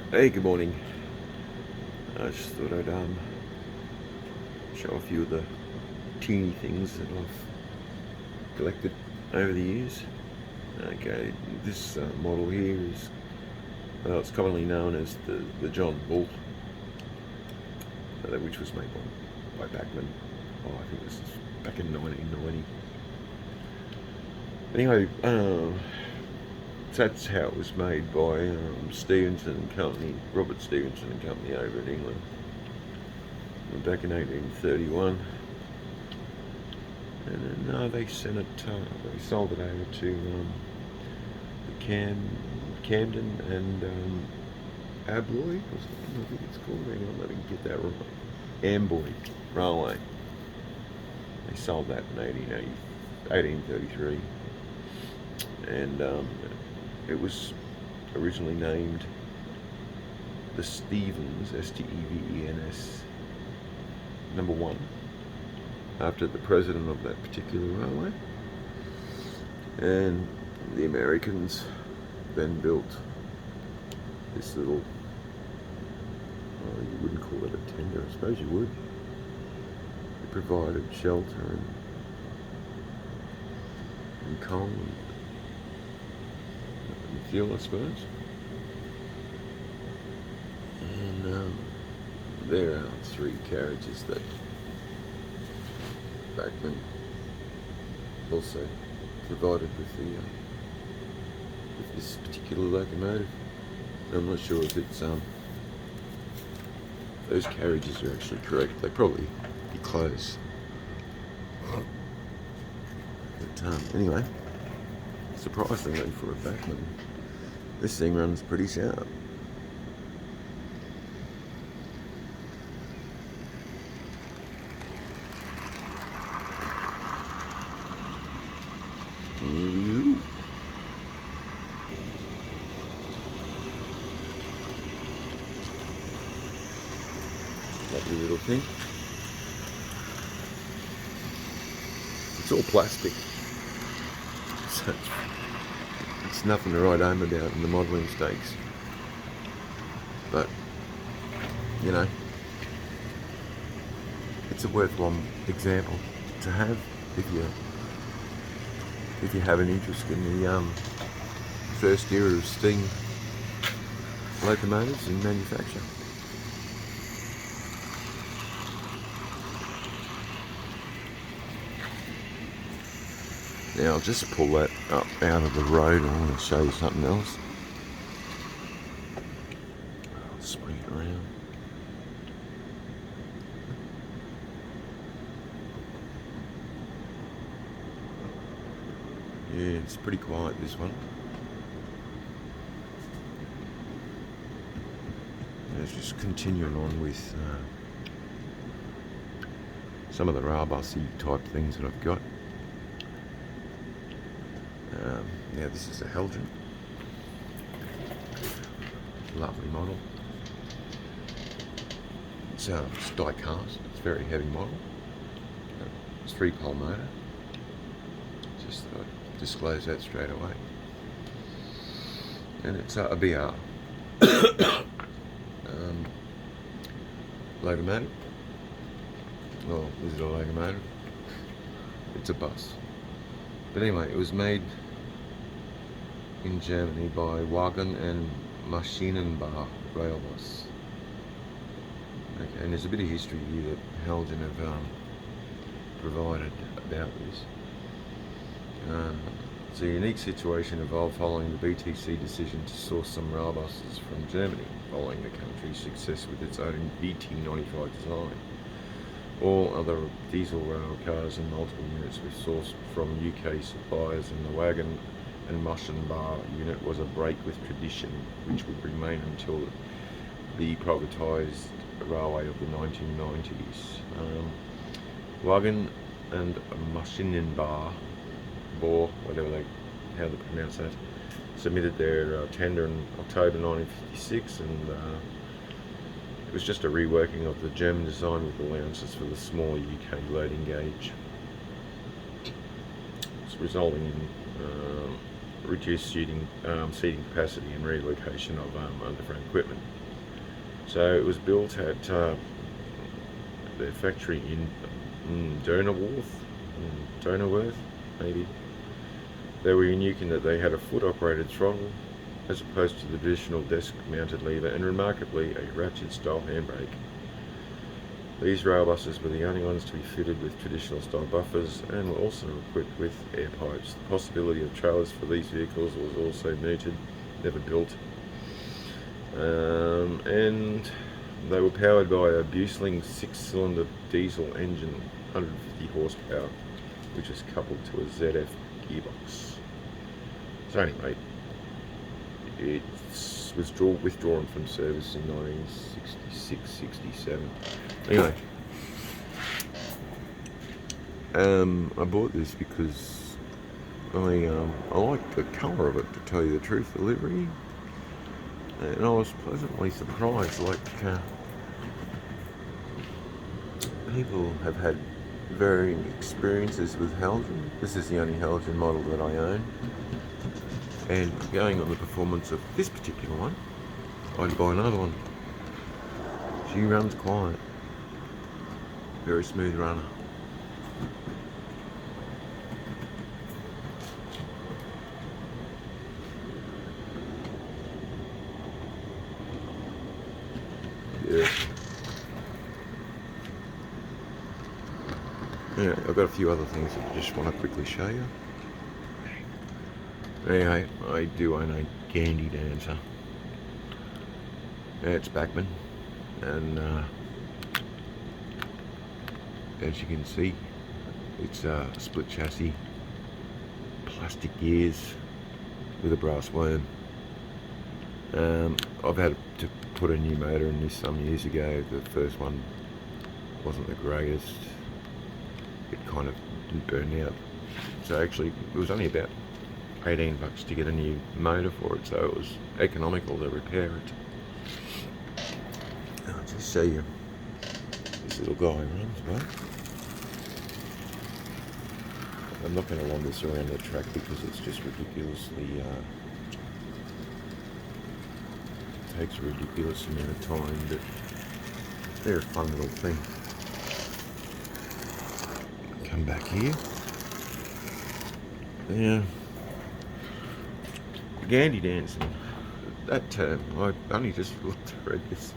Hey, good morning. I just thought I'd show a few of the teeny things that I've collected over the years. Okay, this model here is, well, it's commonly known as the John Bull, which was made by Bachman. Oh, I think this is back in 1990. Anyway, that's how it was made by Stevenson and Company, Robert Stevenson and Company over in England back in 1831. And then they sent it, they sold it over to Camden and Abloy, or something, I think it's called. Hang on, let me get that right. Amboy Railway. They sold that in 1833. And it was originally named the Stevens, Stevens, number 1, after the president of that particular railway. And the Americans then built this little, you wouldn't call it a tender, I suppose you would. It provided shelter and coal and fuel, I suppose. And there are 3 carriages that Bachman also provided with with this particular locomotive. I'm not sure if it's those carriages are actually correct. They probably be close. But anyway, surprisingly for a Bachman, this thing runs pretty sharp. Lovely little thing. It's all plastic, so it's nothing to write home about in the modelling stakes. But you know, it's a worthwhile example to have if you have an interest in the first era of steam locomotives in manufacture. Now I'll just pull that up out of the road. I want to show you something else. I'll swing it around. Yeah, it's pretty quiet, this one. Let's just continuing on with some of the Railbus type things that I've got. Now this is a Heljan. Lovely model. It's die cast. It's a very heavy model. It's 3-pole motor. Just thought I'd disclose that straight away. And it's a BR locomotive. Well, is it a locomotive? It's a bus. But anyway, it was made in Germany by Wagen and Maschinenbau Railbus. Okay, and there's a bit of history here that Heljan have provided about this. It's a unique situation evolved following the BTC decision to source some railbuses from Germany, following the country's success with its own VT95 design. All other diesel rail cars and multiple units were sourced from UK suppliers, and the Wagen and Maschinenbau unit was a break with tradition, which would remain until the privatised railway of the 1990s. Wagen and Maschinenbau, how they pronounce that, submitted their tender in October 1956, and it was just a reworking of the German design with allowances for the smaller UK loading gauge. It's resulting in reduced seating capacity and relocation of underframe equipment. So it was built at their factory in Donaworth, maybe. They were unique in that they had a foot-operated throttle as opposed to the traditional desk-mounted lever, and remarkably a ratchet-style handbrake. These railbuses were the only ones to be fitted with traditional style buffers and were also equipped with air pipes. The possibility of trailers for these vehicles was also mooted, never built. And they were powered by a Busling 6-cylinder diesel engine, 150 horsepower, which was coupled to a ZF gearbox. So anyway, it was withdrawn from service in 1966-67. Anyway, I bought this because I like the colour of it, to tell you the truth, the livery, and I was pleasantly surprised. Like, people have had varying experiences with Heljan. This is the only Heljan model that I own, and going on the performance of this particular one, I'd buy another one. She runs quiet. Very smooth runner. Yeah, I've got a few other things that I just want to quickly show you. Anyway, I do own a Gandy dancer. Yeah, it's Bachman, and as you can see, it's a split chassis, plastic gears with a brass worm. I've had to put a new motor in this some years ago. The first one wasn't the greatest. It kind of didn't burn out. So actually, it was only about $18 to get a new motor for it, so it was economical to repair it. I'll just show you this little guy runs, right? I'm not going to wander this around the track because it's just ridiculously takes a ridiculous amount of time, but they're a fun little thing. Come back here. Yeah. Gandy dancing. That term, I only just read this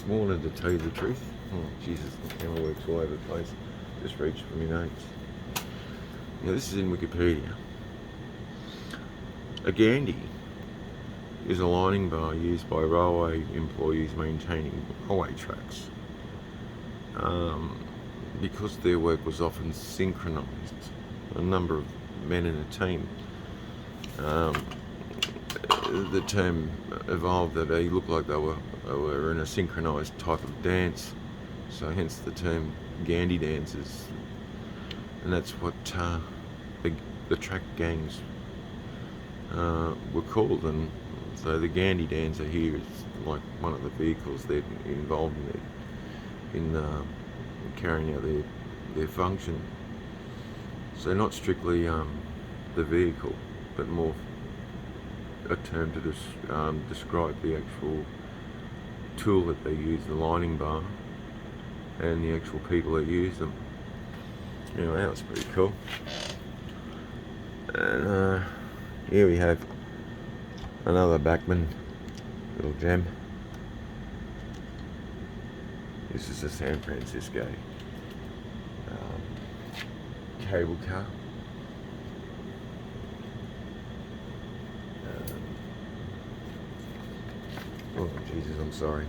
morning, to tell you the truth. Oh Jesus, the camera works all over the place. Just reached for my notes. Now this is in Wikipedia. A Gandy is a lining bar used by railway employees maintaining railway tracks. Because their work was often synchronised, a number of men in a team, the term evolved that they looked like they were in a synchronised type of dance, so hence the term Gandy dancers, and that's what the track gangs were called. And so the Gandy dancer here is like one of the vehicles they're involved in carrying out their function. So not strictly the vehicle, but more a term to describe the actual tool that they use, the lining bar, and the actual people that use them. Anyway, that was pretty cool. And here we have another Bachman little gem. This is a San Francisco cable car. Oh Jesus, I'm sorry.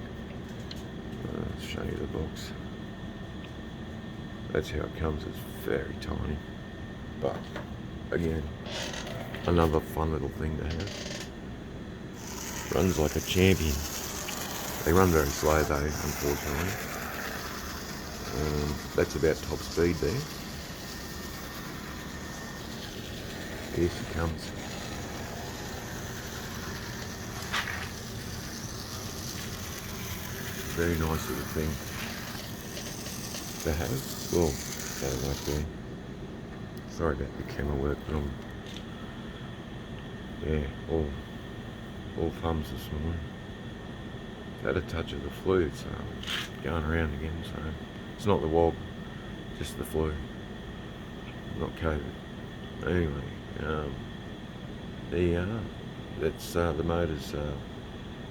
I'll show you the box. That's how it comes. It's very tiny, but again, another fun little thing to have. Runs like a champion. They run very slow though, unfortunately. That's about top speed there. Here she comes. Very nice little thing to have. Oh, that right there. Sorry about the camera work, but Yeah, all thumbs this morning. Had a touch of the flu, so going around again, so it's not the wog, just the flu, not COVID. Anyway, there you are. That's the motor's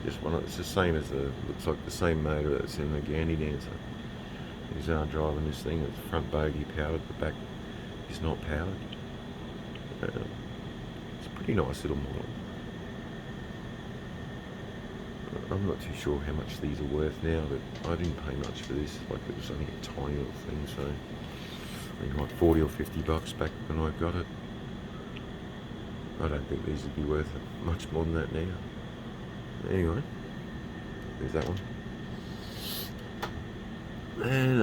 just one. It's the same as looks like the same motor that's in the Gandy Dancer. He's driving this thing. It's front bogie powered, the back is not powered. It's a pretty nice little model. I'm not too sure how much these are worth now, but I didn't pay much for this. Like, it was only a tiny little thing, so I think like 40 or 50 bucks back when I got it. I don't think these would be worth much more than that now. Anyway, there's that one. And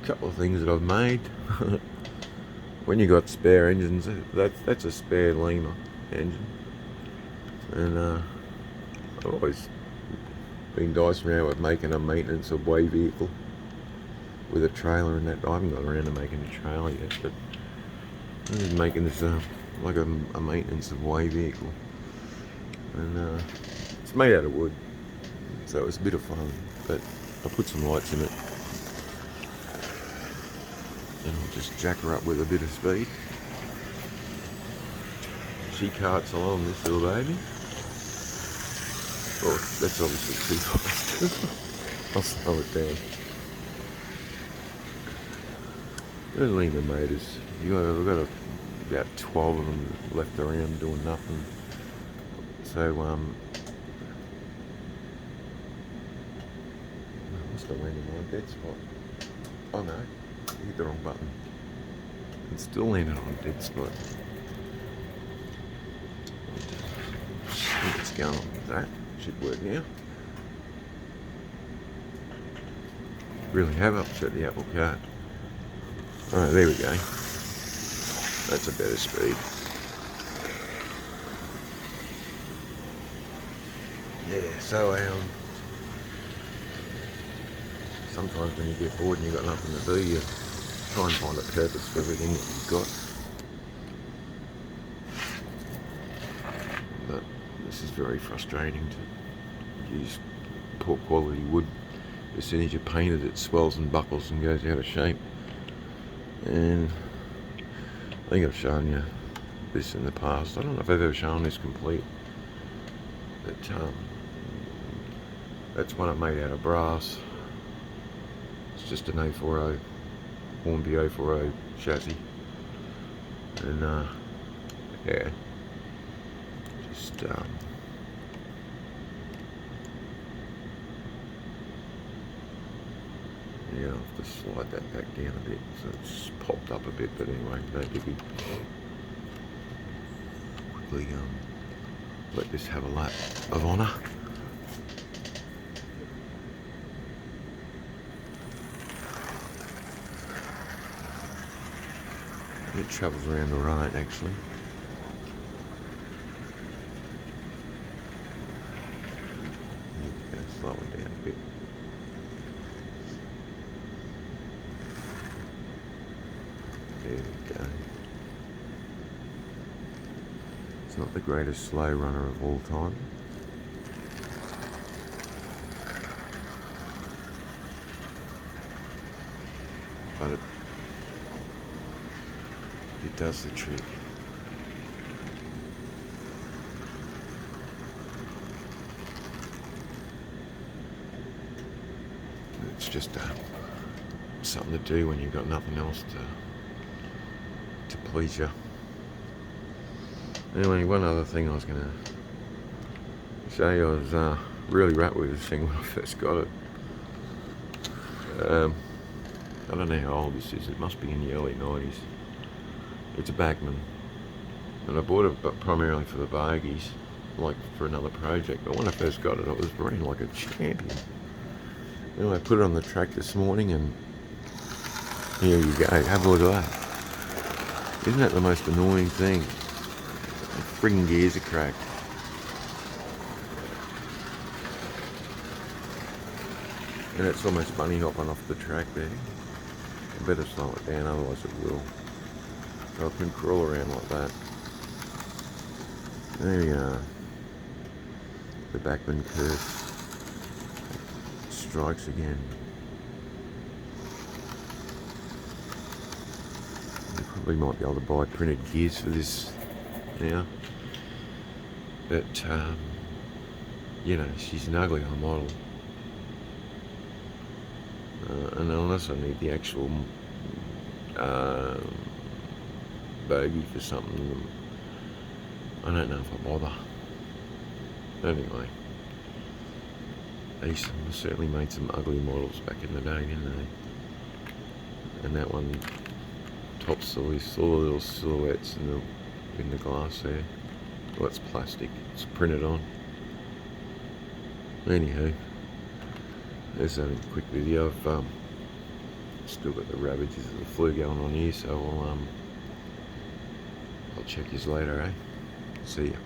a couple of things that I've made. When you got spare engines, that's a spare Lima engine. And I've always been dicing around with making a maintenance of way vehicle with a trailer and that. I haven't got around to making a trailer yet, but I'm just making this like a maintenance of way vehicle. And it's made out of wood, so it's a bit of fun, but I put some lights in it and I'll just jack her up with a bit of speed. She carts along, this little baby. Oh, that's obviously too fast. I'll slow it down. Those Lima motors, we've got about 12 of them left around doing nothing. So, I must have landed on a dead spot. Oh no, I hit the wrong button. It's still landed on a dead spot. Let's go on with that. Should work now. Really have upset the apple cart. Alright, there we go. That's a better speed. Yeah, so sometimes when you get bored and you've got nothing to do, you try and find a purpose for everything that you've got. But this is very frustrating to use poor quality wood. As soon as you paint it, it swells and buckles and goes out of shape. And I think I've shown you this in the past. I don't know if I've ever shown this complete. But that's one I made out of brass. It's just an A40, Hornby A40 chassis. And yeah, just yeah, I'll have to slide that back down a bit, so it's popped up a bit, but anyway, no biggie. Quickly let this have a lap of honour. It travels around the right, actually. Slow it down a bit. There we go. It's not the greatest slow runner of all time. But it does the trick. It's just something to do when you've got nothing else to please you. Anyway, one other thing I was going to say, I was really rapt with this thing when I first got it. I don't know how old this is. It must be in the early 90s. It's a Bachman, and I bought it primarily for the bogies, like for another project. But when I first got it, I was running like a champion. Anyway, I put it on the track this morning, and here you go. Have a look at that. Isn't that the most annoying thing? The friggin' gears are cracked. And it's almost bunny hopping off the track there. I better slow it down, otherwise it will. So I can crawl around like that. There we are. The Bachmann curve strikes again. You probably might be able to buy printed gears for this now, but you know, she's an ugly old model, and unless I need the actual bogey for something, I don't know if I bother. Anyway, they certainly made some ugly models back in the day, didn't they? And that one tops all the little silhouettes in the glass there. Well, it's plastic. It's printed on. Anywho, there's a quick video. I've still got the ravages of the flu going on here, so I'll check you later, eh? See ya.